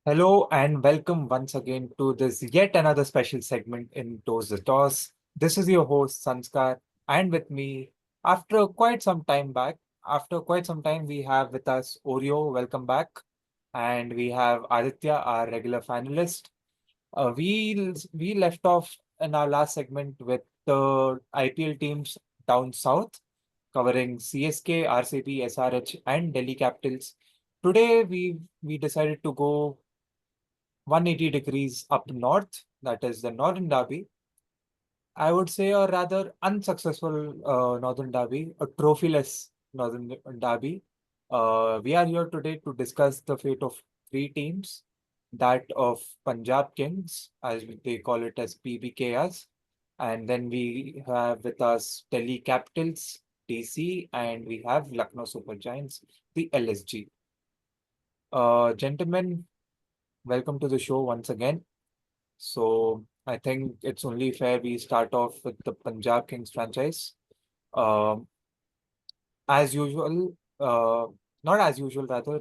Hello and welcome once again to this yet another special segment in Toast the Toss. This is your host Sanskar, and with me, after quite some time, we have with us Oreo. Welcome back, and we have Aditya, our regular finalist. We left off in our last segment with the IPL teams down south, covering CSK, RCB, SRH, and Delhi Capitals. Today, we decided to go 180 degrees up north, that is the Northern Derby. I would say a rather unsuccessful Northern Derby, a trophyless Northern Derby. We are here today to discuss the fate of three teams, that of Punjab Kings, as they call it as PBKS, and then we have with us Delhi Capitals, DC, and we have Lucknow Super Giants, the LSG. Gentlemen, welcome to the show once again. So I think it's only fair we start off with the Punjab Kings franchise. Um, as usual, not as usual, rather,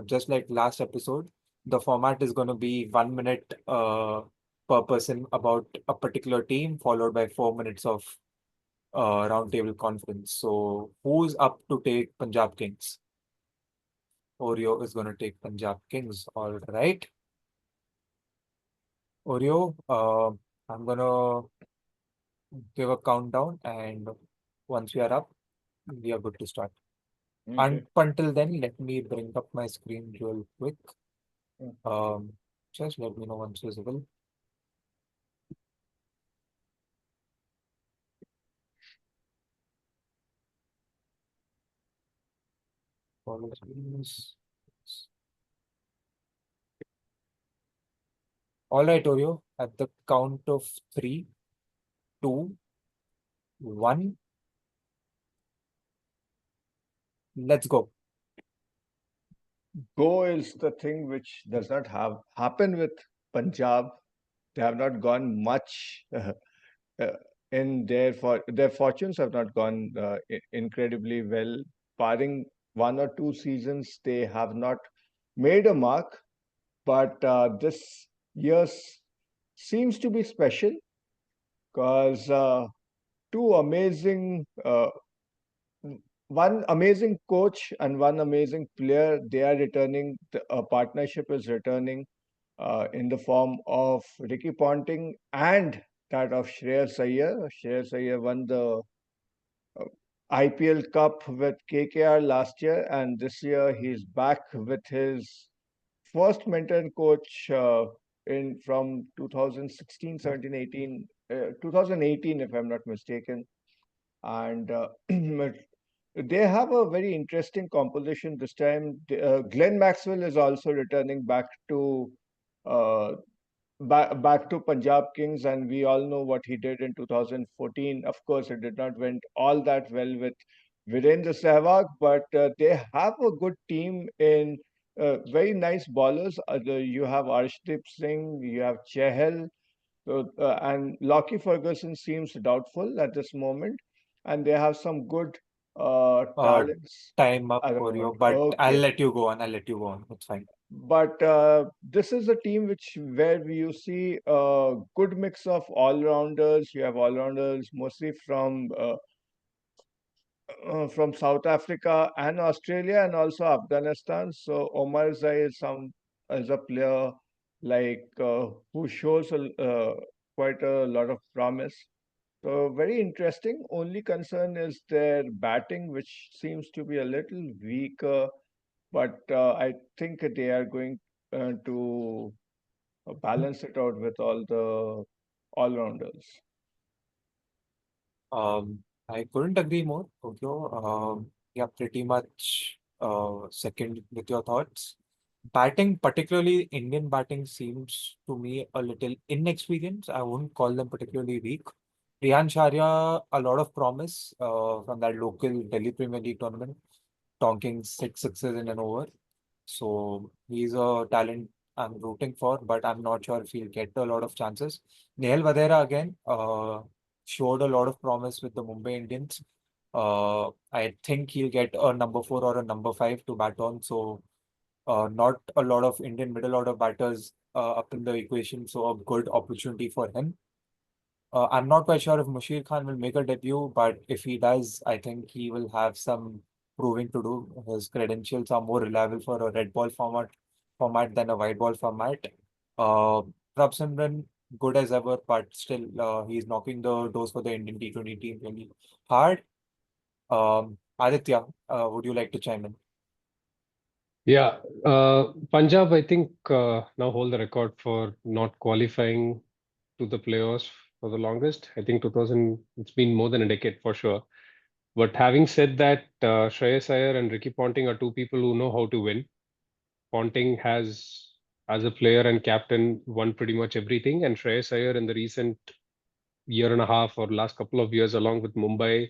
just like last episode, the format is going to be 1 minute per person about a particular team, followed by 4 minutes of roundtable conference. So who's up to take Punjab Kings? Oreo is going to take Punjab Kings. All right. Oreo, I'm going to give a countdown, and once we are up, we are good to start. And Okay. until then, let me bring up my screen real quick. Mm. Um, just let me know once visible. Apologies. All right, Oreo, at the count of three, two, one, let's go. Go is the thing which does not have happen with Punjab. They have not gone much uh, in their fortunes have not gone incredibly well. Barring one or two seasons, they have not made a mark. But this year seems to be special because two amazing one amazing coach and one amazing player. They are returning. A partnership is returning in the form of Ricky Ponting and that of Shreyas Iyer. Shreyas Iyer won the uh, IPL Cup with KKR last year, and this year he's back with his first mentor and coach in from 2016, 17, 18, 2018, if I'm not mistaken. And they have a very interesting composition this time. Glenn Maxwell is also returning uh, back to Punjab Kings, and we all know what he did in 2014. Of course, it did not went all that well with Virendra Sehwag, but they have a good team in very nice bowlers. You have Arshdeep Singh, you have Chehel, and Lockie Ferguson seems doubtful at this moment, and they have some good Uh, talents Time up, around. Oreo, but I'll Okay, let you go on. I'll let you go on. It's fine. but this is a team which where you see a good mix of all-rounders. You have all-rounders mostly from South Africa and Australia and also Afghanistan. So Omar Zai is a player who shows quite a lot of promise. So very interesting. Only concern is their batting, which seems to be a little weaker. But I think they are going to balance it out with all the all-rounders. I couldn't agree more, Oreo. Yeah, pretty much second with your thoughts. Batting, particularly Indian batting, seems to me a little inexperienced. I wouldn't call them particularly weak. Riyan Sharia, a lot of promise from that local Delhi Premier League tournament, tonking six sixes in an over. So he's a talent I'm rooting for, but I'm not sure if he'll get a lot of chances. Nehal Vadera again showed a lot of promise with the Mumbai Indians. I think he'll get a number four or a number five to bat on. So Not a lot of Indian middle order batters up in the equation, so a good opportunity for him. I'm not quite sure if Mushir Khan will make a debut, but if he does, I think he will have some proving to do. His credentials are more reliable for a red ball format than a white ball format. Uh, Prabh, good as ever, but still he's knocking the doors for the Indian T20 team really hard. Aditya, would you like to chime in? Yeah, Punjab, I think, now hold the record for not qualifying to the playoffs for the longest. I think 2000, it's been more than a decade for sure. But having said that, Shreyas Iyer and Ricky Ponting are two people who know how to win. Ponting has, as a player and captain, won pretty much everything, and Shreyas Iyer in the recent year and a half or last couple of years, along with Mumbai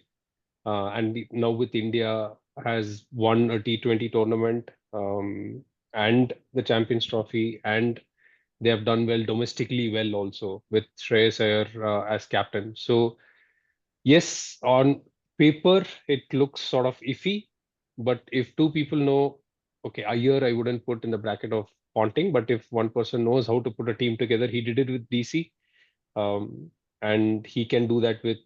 now with India, has won a T20 tournament and the Champions Trophy, and they have done well domestically well also with Shreyas Iyer as captain. So yes, on paper it looks sort of iffy, but if two people know, okay, Iyer I wouldn't put in the bracket of Ponting, but if one person knows how to put a team together, he did it with DC, um, and he can do that with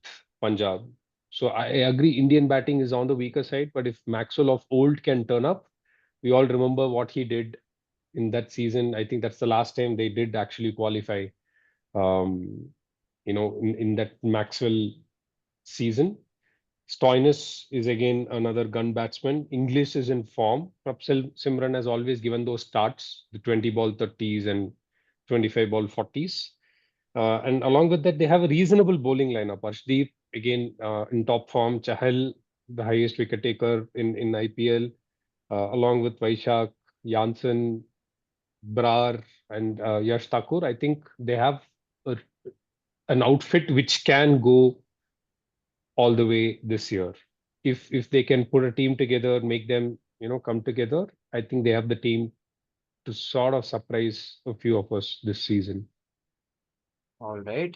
Punjab. So I agree, Indian batting is on the weaker side, but if Maxwell of old can turn up, we all remember what he did in that season. I think that's the last time they did actually qualify. Um, in that Maxwell season. Stoinis is again another gun batsman. English is in form. Prabh Simran has always given those starts, the 20 ball 30s and 25 ball 40s. And along with that, they have a reasonable bowling lineup. Arshdeep, again, in top form. Chahal, the highest wicket taker in IPL, along with Vaishak, Janssen, Brar, and Yash Thakur. I think they have a, an outfit which can go all the way this year. If they can put a team together, make them come together, I think they have the team to sort of surprise a few of us this season. All right.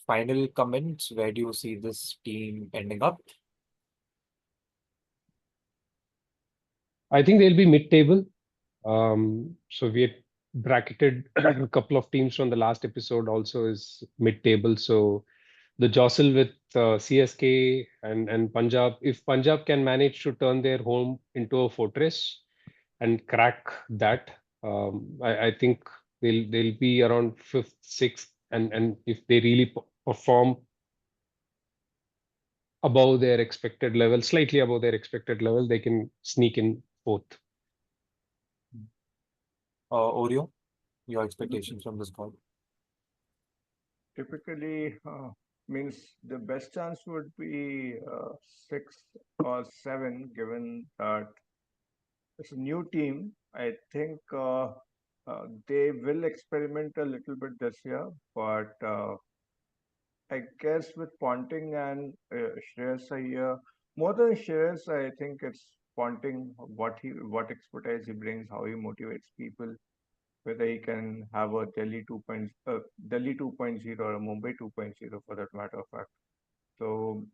Final comments. Where do you see this team ending up? I think they'll be mid-table. So we had bracketed a couple of teams from the last episode also is mid-table. So the jostle with CSK and Punjab, if Punjab can manage to turn their home into a fortress and crack that, I think they'll be around fifth, sixth, and if they really perform above their expected level, slightly above their expected level, they can sneak in fourth. Oreo, your expectations from this squad? Typically, means the best chance would be six or seven, given that it's a new team. I think they will experiment a little bit this year, but I guess with Ponting and Shreyas Iyer, more than Shreyas, I think it's Ponting, what expertise he brings, how he motivates people, whether he can have a Delhi 2.0 or a Mumbai 2.0 for that matter of fact. So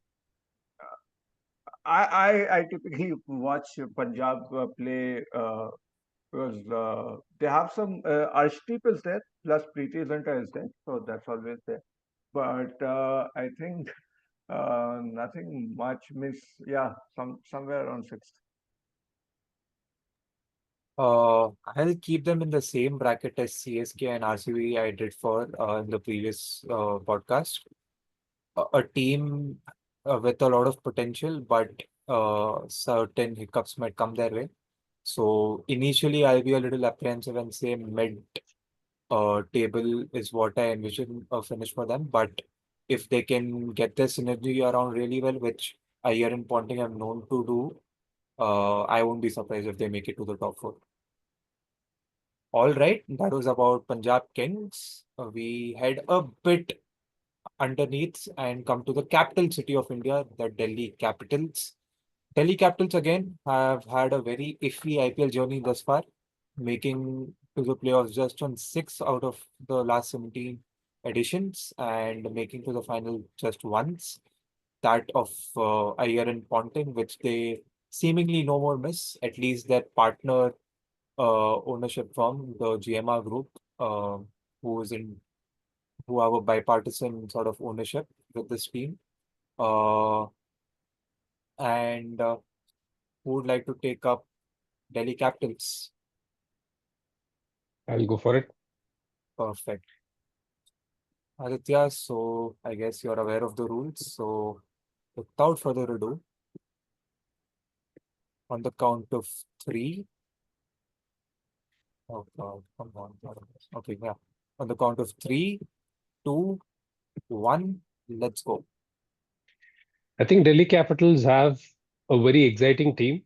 I typically watch Punjab play because they have some Arshdeep is there, plus Preeti Zinta is there, so that's always there. But I think nothing much miss. Yeah, somewhere around sixth. I'll keep them in the same bracket as CSK and RCB I did for in the previous podcast. A team with a lot of potential, but certain hiccups might come their way. So initially, I'll be a little apprehensive and say mid table is what I envision a finish for them. But if they can get their synergy around really well, which Iyer and Ponting have known to do, I won't be surprised if they make it to the top four. All right, that was about Punjab Kings. We head a bit underneath and come to the capital city of India, the Delhi Capitals. Delhi Capitals again have had a very iffy IPL journey thus far, making to the playoffs just on 6 out of the last 17 editions and making to the final just once. That of Iyer and Ponting, which they seemingly no more miss. At least their partner ownership firm, the GMR Group, who is in who have a bipartisan sort of ownership with this team. Uh, and who would like to take up Delhi Capitals? I'll go for it. Perfect. Aditya, so I guess you're aware of the rules. So without further ado, on the count of three. Oh God, come on. Okay, yeah. On the count of three, two, one, let's go. I think Delhi Capitals have a very exciting team.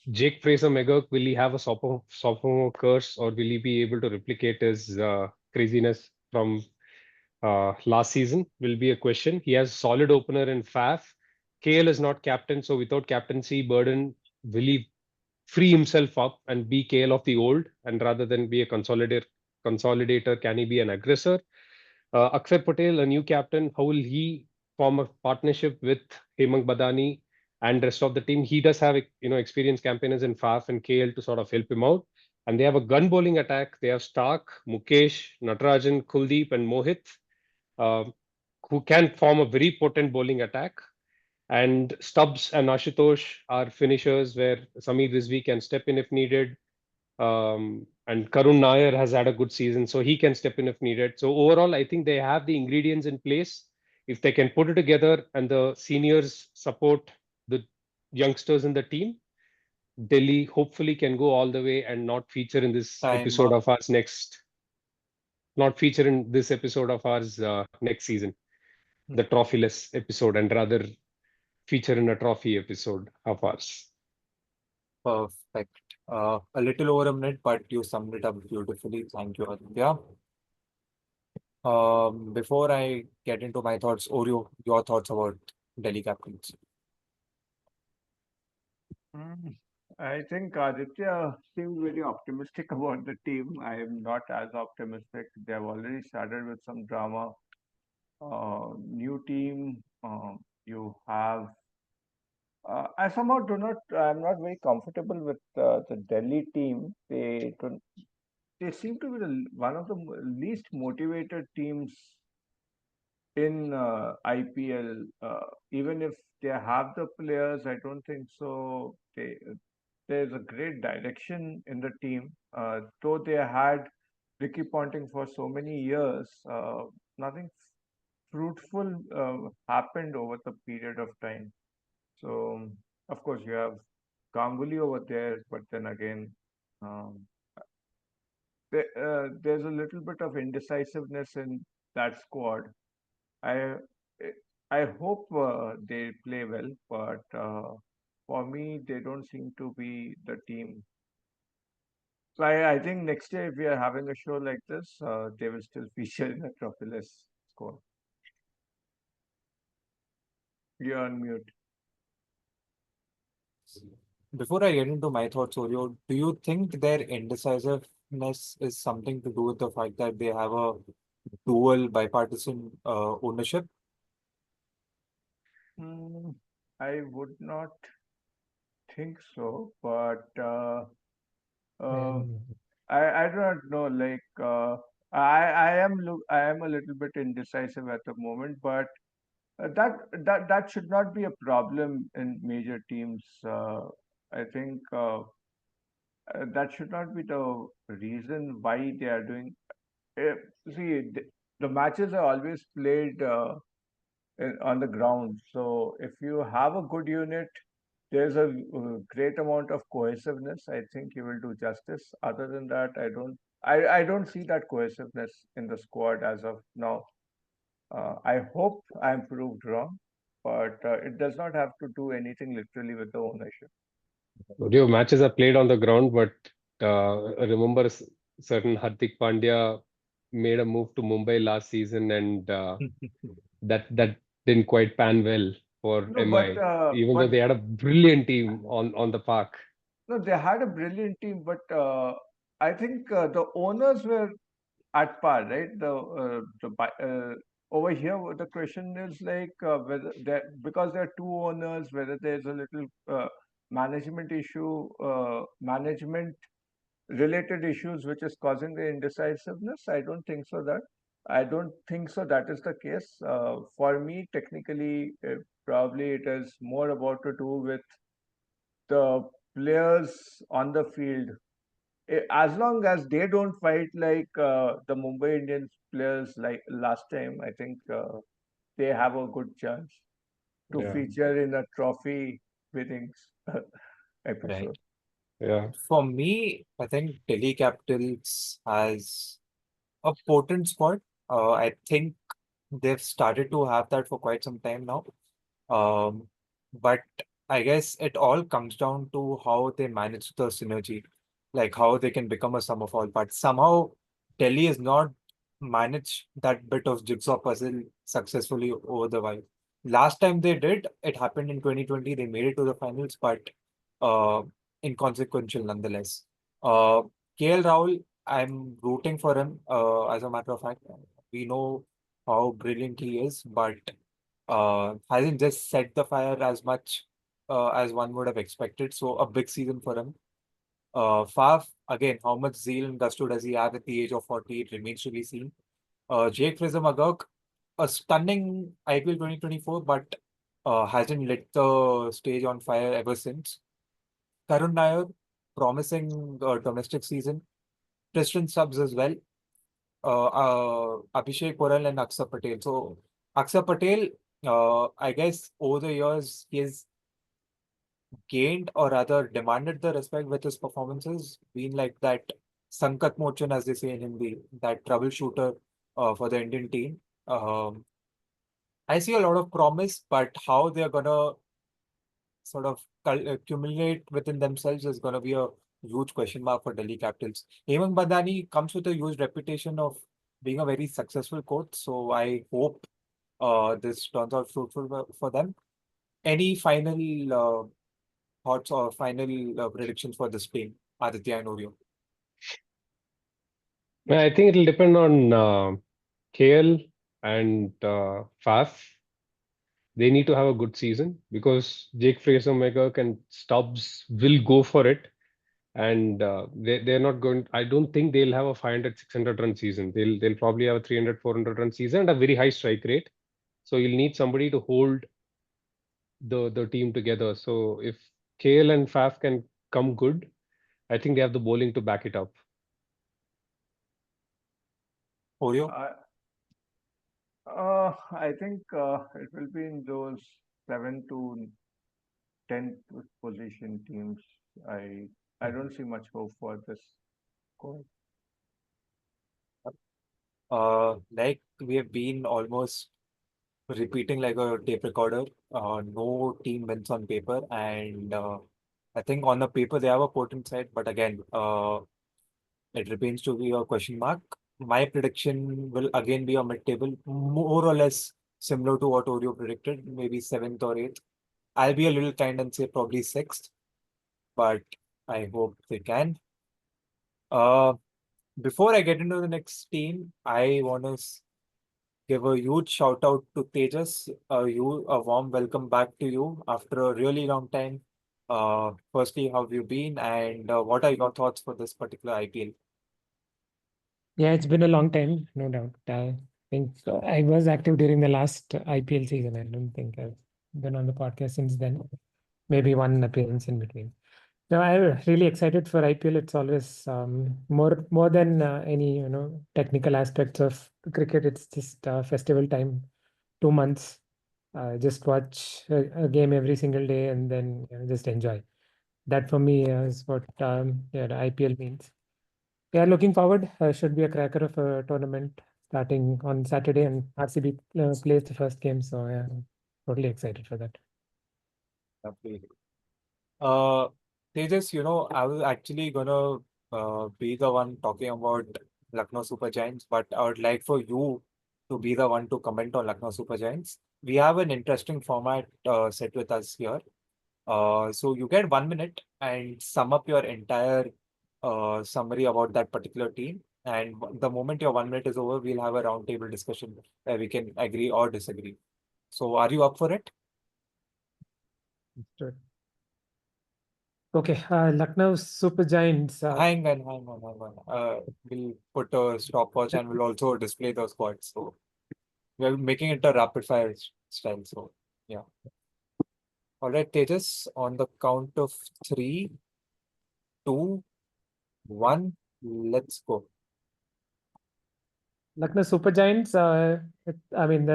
Jake Fraser McGurk, will he have a sophomore curse, or will he be able to replicate his craziness from last season? Will be a question. He has solid opener in Faf. KL is not captain, so without captaincy burden, will he free himself up and be KL of the old, and rather than be a consolidator, can he be an aggressor? Akshay Patel, a new captain, how will he form a partnership with Hemang Badani and rest of the team? He does have experienced campaigners in Faf and KL to sort of help him out. And they have a gun bowling attack. They have Stark, Mukesh, Natarajan, Kuldeep, and Mohit, uh, who can form a very potent bowling attack. And Stubbs and Ashutosh are finishers where Samir Rizvi can step in if needed. And Karun Nair has had a good season, so he can step in if needed. So overall, I think they have the ingredients in place. If they can put it together and the seniors support the youngsters in the team, Delhi hopefully can go all the way and Time up. not feature in this episode of ours next season, the trophyless episode, and rather feature in a trophy episode of ours. Perfect. A little over a minute, but you summed it up beautifully. Thank you, Aditya. Before I get into my thoughts, Oreo, your thoughts about Delhi Capitals. Mm, I think Aditya seems very optimistic about the team. I am not as optimistic. They have already started with some drama. New team. You have. I somehow do not. I'm not very comfortable with the Delhi team. They don't. They seem to be one of the least motivated teams in IPL. Even if they have the players, I don't think so. There's a great direction in the team. Though they had Ricky Ponting for so many years, nothing fruitful happened over the period of time. So, of course, you have Ganguly over there, but then again, um, there's a little bit of indecisiveness in that squad. I I hope they play well, but for me, they don't seem to be the team. So I think next year, if we are having a show like this, they will still feature in the Trophyless squad. You're on mute. Before I get into my thoughts, Oreo, do you think their indecisiveness is something to do with the fact that they have a dual bipartisan ownership? Hmm, I would not think so, but uh, I do not know. Like I am a little bit indecisive at the moment, but that should not be a problem in major teams. I think that should not be the reason why they are doing. Uh, see, the matches are always played on the ground. So if you have a good unit, there's a great amount of cohesiveness. I think you will do justice. Other than that, I don't see that cohesiveness in the squad as of now. I hope I'm proved wrong, but it does not have to do anything literally with the ownership. Your matches are played on the ground, but I remember certain Hardik Pandya made a move to Mumbai last season, and that didn't quite pan well for No, MI, even though they had a brilliant team on the park. no, they had a brilliant team, but I think the owners were at par, right? Over here, the question is like whether there because there are two owners, whether there's a little management issue, management related issues which is causing the indecisiveness? I don't think so that is the case. For me, technically, probably it is more about to do with the players on the field. As long as they don't fight like the Mumbai Indians players like last time, I think they have a good chance to Yeah, feature in a trophy winnings Right. episode. yeah, For me, I think Delhi Capitals has a potent squad. I think they've started to have that for quite some time now. Um, but I guess it all comes down to how they manage the synergy, like how they can become a sum of all parts. Somehow, Delhi has not managed that bit of jigsaw puzzle successfully over the while. Last time they did, it happened in 2020. They made it to the finals, but uh, inconsequential nonetheless. Uh, KL Rahul, I'm rooting for him. As a matter of fact, we know how brilliant he is, but hasn't just set the fire as much as one would have expected. So a big season for him. Faf, again, how much zeal and gusto does he have at the age of 40? It remains to be seen. Jake Fraser-McGurk, a stunning IPL 2024, but hasn't lit the stage on fire ever since. Karun Nair, promising domestic season. Tristan subs as well. Abhishek Koral and Aksa Patel. So Aksa Patel, I guess over the years he has gained or rather demanded the respect with his performances, being like that Sankat Mochan, as they say in Hindi, that troubleshooter for the Indian team. Um, I see a lot of promise, but how they're gonna sort of accumulate within themselves is gonna be a huge question mark for Delhi Capitals. Hemang Badani comes with a huge reputation of being a very successful coach, so I hope this turns out fruitful for them. Any final thoughts or final predictions for this team, Aditya and Oreo? I think it'll depend on KL and Faf. They need to have a good season because Jake Fraser, McGurk, and Stubbs will go for it. And they're not going. I don't think they'll have a 500, 600 run season. They'll probably have a 300, 400 run season and a very high strike rate. So you'll need somebody to hold the team together. So if KL and Faf can come good, I think they have the bowling to back it up. Oreo? I I think it will be in those 7 to 10 position teams. I don't see much hope for this squad. Like we have been almost repeating like a tape recorder. No team wins on paper, and I think on the paper they have a potent side, but again, it remains to be a question mark. My prediction will again be a mid-table, more or less similar to what Oreo predicted, maybe seventh or eighth. I'll be a little kind and say probably sixth, but I hope they can. Uh, Before I get into the next team, I want to give a huge shout out to Tejas. A warm welcome back to you after a really long time. Firstly, how have you been, and what are your thoughts for this particular IPL? Yeah, it's been a long time, no doubt. I think I was active during the last IPL season. I don't think I've been on the podcast since then. Maybe one appearance in between. No, I'm really excited for IPL. It's always more than any technical aspects of cricket. It's just festival time, 2 months. Just watch a game every single day and then just enjoy. That for me is what the IPL means. Yeah, looking forward. Should be a cracker of a tournament starting on Saturday, and RCB plays the first game. So yeah, I'm totally excited for that. Lovely. Uh, Tejas, I was actually gonna be the one talking about Lucknow Super Giants, but I would like for you to be the one to comment on Lucknow Super Giants. We have an interesting format set with us here. So you get 1 minute and sum up your entire summary about that particular team. And the moment your 1 minute is over, we'll have a roundtable discussion where we can agree or disagree. So are you up for it? Sure. Okay, Lucknow Super Giants. Hang on. We'll put a stopwatch and we'll also display the squads. So we're making it a rapid fire style. So yeah. All right, Tejas, on the count of 3, 2, 1, let's go. Lucknow Super Giants, I mean,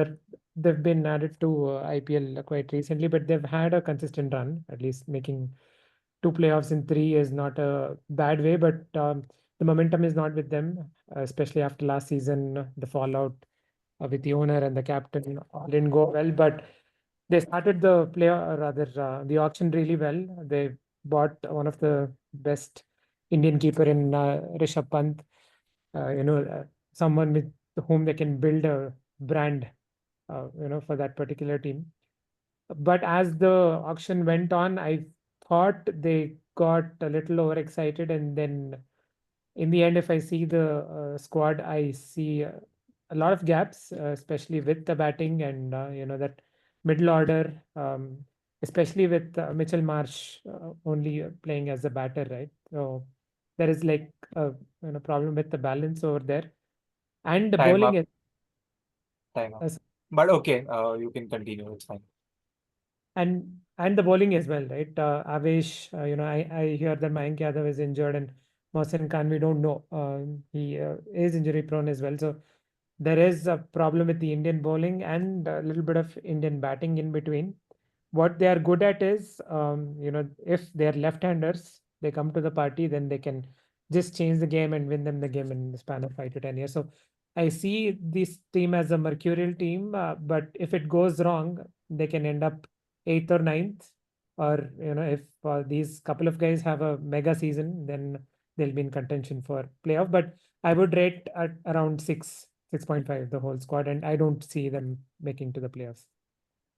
they've been added to IPL quite recently, but they've had a consistent run. At least making 2 playoffs in 3 is not a bad way, but the momentum is not with them, especially after last season. The fallout with the owner and the captain all didn't go well, but they started the play, or rather the auction really well. They bought one of the best Indian keeper in Rishabh Pant. Someone with whom they can build a brand, for that particular team. But as the auction went on, I thought they got a little overexcited, and then in the end, if I see the squad, I see a lot of gaps, especially with the batting and that middle order, especially with Mitchell Marsh only playing as a batter, right? So there is like a problem with the balance over there, and the Time bowling up, is. time up. uh, But okay, you can continue. It's fine. And the bowling as well, right? Avesh, I hear that Mayank Yadav is injured, and Mohsin Khan, we don't know. He is injury prone as well. So there is a problem with the Indian bowling and a little bit of Indian batting in between. What they are good at is, if they're left-handers, they come to the party, then they can just change the game and win them the game in the span of 5 to 10 years. So I see this team as a mercurial team, but if it goes wrong, they can end up eighth or ninth. Or if these couple of guys have a mega season, then they'll be in contention for playoff. But I would rate at around 6.5 the whole squad, and I don't see them making to the playoffs.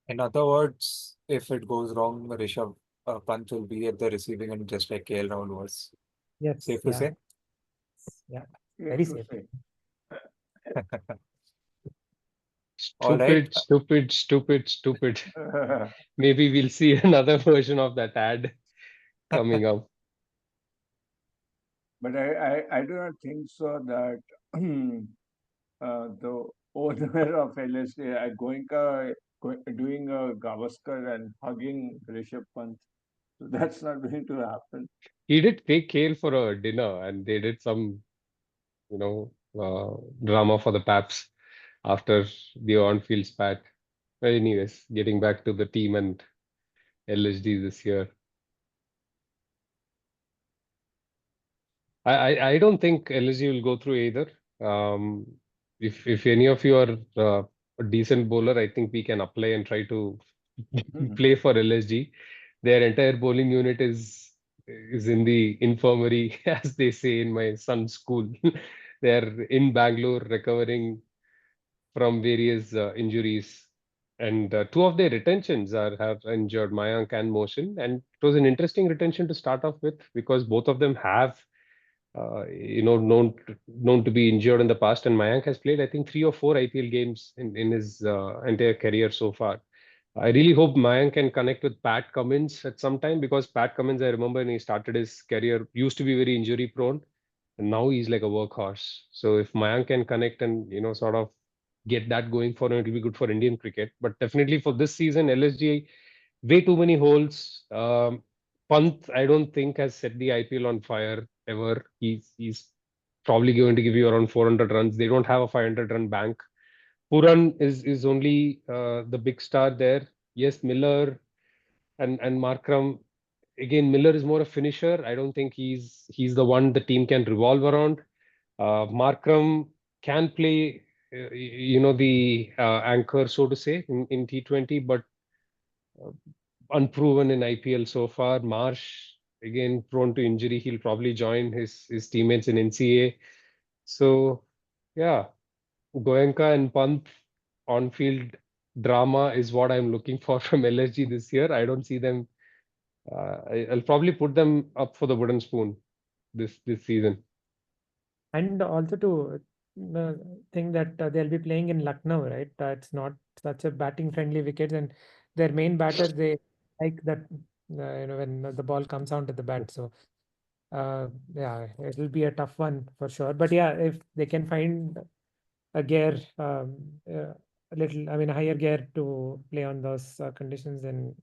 In other words, if it goes wrong, Rishabh Pant will be at the receiving end just like KL Rahul was. Yes, Safe to yeah, say? yeah, Safe very to safe. say. All right. Stupid. Maybe we'll see another version of that ad coming up. But I do not think so that the owner of LSG doing a Gavaskar and hugging Rishabh Pant. So that's not going to happen. He did take Kale for a dinner, and they did some, you know, drama for the Paps after the on-field spat. But anyways, getting back to the team and LSD this year. I don't think LSG will go through either. Um, if any of you are a decent bowler, I think we can apply and try to play for LSG. Their entire bowling unit is in the infirmary, as they say in my son's school. They're in Bangalore recovering from various injuries, and two of their retentions have injured, Mayank and Motion. And it was an interesting retention to start off with because both of them have known to be injured in the past. And Mayank has played, I think, 3 or 4 IPL games in his entire career so far. I really hope Mayank can connect with Pat Cummins at some time because Pat Cummins, I remember when he started his career, used to be very injury prone, and now he's like a workhorse. So if Mayank can connect and sort of get that going for him, it'll be good for Indian cricket. But definitely for this season, LSG way too many holes. Pant, I don't think has set the IPL on fire ever. He's probably going to give you around 400 runs. They don't have a 500-run bank. Puran is only the big star there. Yes, Miller and Markram. Again, Miller is more a finisher. I don't think he's the one the team can revolve around. Markram can play, the anchor, so to say, in T20, but uh, unproven in IPL so far. Marsh, again, prone to injury. He'll probably join his teammates in NCA. So, yeah, Goenka and Pant on-field drama is what I'm looking for from LSG this year. I don't see them. I'll probably put them up for the wooden spoon this season. And also to think that they'll be playing in Lucknow, right? It's not such a batting friendly wickets, and their main batters, they like that when the ball comes onto the bat. So yeah, it'll be a tough one for sure. But yeah, if they can find a gear, a little, I mean, a higher gear to play on those conditions, then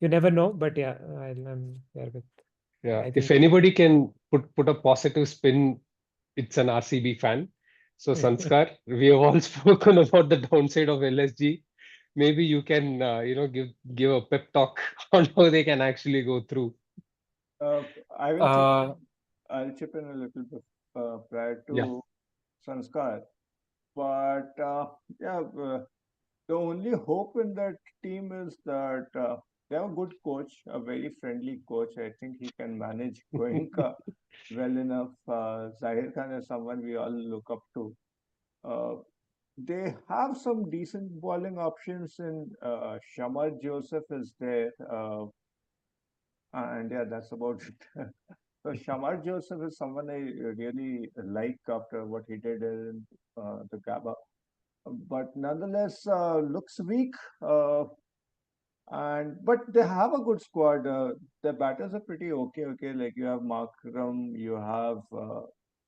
you never know. But yeah, I'm there with. Yeah, I if think. anybody can put a positive spin, it's an RCB fan. So Sanskar, we have all spoken about the downside of LSG. Maybe you can, give a pep talk on how they can actually go through. Uh, I will chip Uh, I'll chip in a little bit prior Yeah. to Sanskar, but yeah, the only hope in that team is that they have a good coach, a very friendly coach. I think he can manage Goenka well enough. Zahir Khan is someone we all look up to. Uh, they have some decent bowling options in Shamar Joseph is there, and yeah, that's about it. So Shamar Joseph is someone I really like after what he did in the Gabba, but nonetheless looks weak. And but they have a good squad. The batters are pretty okay. Okay, like you have Makram, you have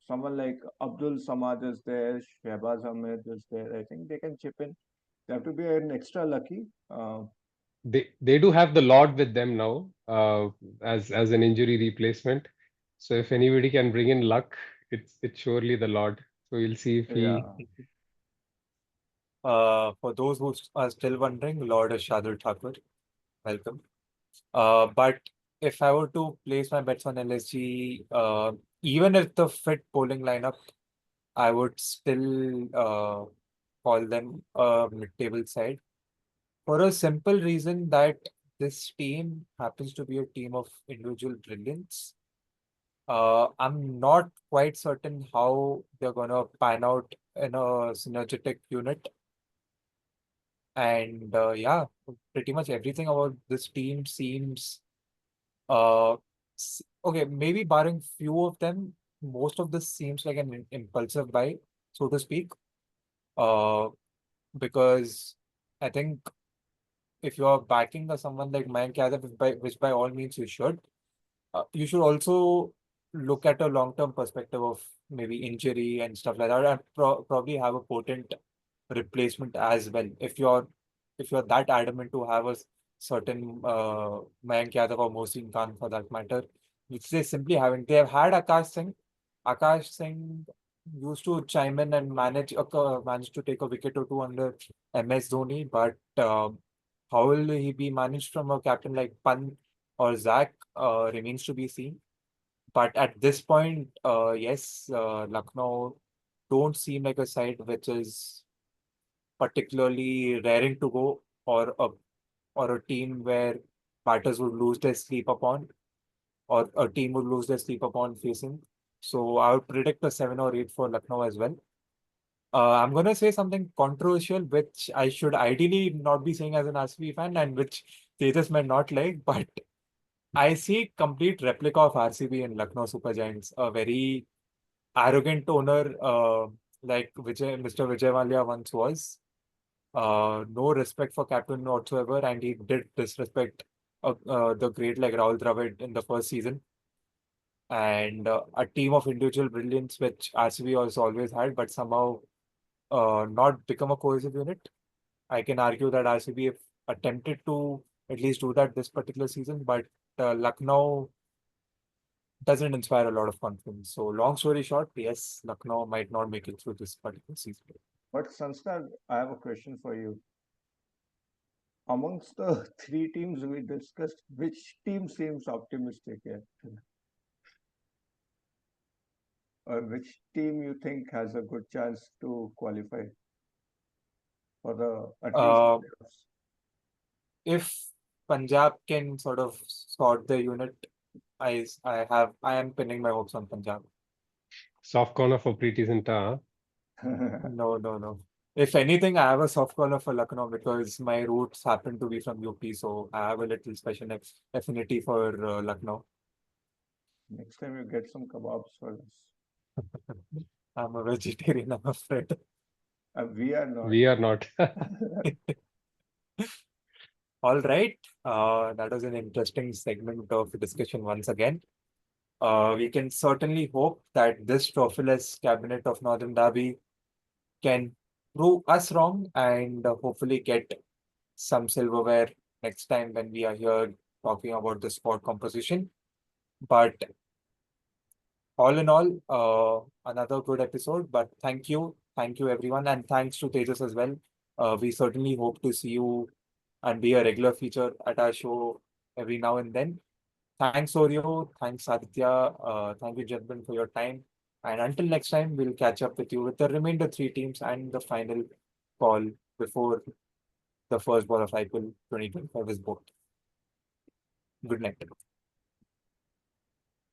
someone like Abdul Samad is there, Shehbaz Ahmed is there. I think they can chip in. They have to be an extra lucky. They do have the Lord with them now, as an injury replacement. So if anybody can bring in luck, it's surely the Lord. So we'll see if he. Yeah, for those who are still wondering, Lord is Shardul Thakur. Welcome. But if I were to place my bets on LSG, even if the fit bowling lineup, I would still call them a mid-table side for a simple reason that this team happens to be a team of individual brilliance. I'm not quite certain how they're gonna pan out in a synergetic unit. And yeah, pretty much everything about this team seems uh okay, maybe barring few of them, most of this seems like an impulsive buy, so to speak. Uh, because I think if you're backing someone like Mayank Yadav, which by all means you should also look at a long-term perspective of maybe injury and stuff like that, and probably have a potent replacement as well. If you're that adamant to have a certain Mayank Yadav or Mohsin Khan for that matter, which they simply haven't. They have had Akash Singh. Akash Singh used to chime in and managed to take a wicket or two under MS Dhoni, but how will he be managed from a captain like Pant or Zak remains to be seen. But at this point, yes, Lucknow don't seem like a side which is particularly raring to go, or a team where batters would lose their sleep upon, or a team would lose their sleep upon facing. So I would predict a 7 or 8 for Lucknow as well. I'm gonna say something controversial, which I should ideally not be saying as an RCB fan, and which Tejas might not like, but I see complete replica of RCB in Lucknow Super Giants. A very arrogant owner, like Mr. Vijay Mallya once was. No respect for captain whatsoever, and he did disrespect the great like Rahul Dravid in the first season. And a team of individual brilliance, which RCB also always had, but somehow not become a cohesive unit. I can argue that RCB have attempted to at least do that this particular season, but Lucknow doesn't inspire a lot of confidence. So, long story short, yes, Lucknow might not make it through this particular season. but Sanskar, I have a question for you. Amongst the three teams we discussed, which team seems optimistic here? Or which team you think has a good chance to qualify for the at least the Uh, playoffs? if Punjab can sort of sort the unit, I am pinning my hopes on Punjab. Soft corner for Preeti Zinta. No, no, no. If anything, I have a soft corner for Lucknow because my roots happen to be from UP, so I have a little special affinity for Lucknow. Next time you get some kebabs for us. I'm a vegetarian, I'm afraid. We are not. We are not. All right. That was an interesting segment of discussion once again. We can certainly hope that this trophyless cabinet of Northern Derby can prove us wrong and hopefully get some silverware next time when we are here talking about the sport composition. But all in all, another good episode. But thank you everyone, and thanks to Tejas as well. We certainly hope to see you and be a regular feature at our show every now and then. Thanks, Oreo. Thanks, Aditya. Thank you, gentlemen, for your time. And until next time, we'll catch up with you with the remainder three teams and the final call before the first ball of IPL 2025 is booked. Good night.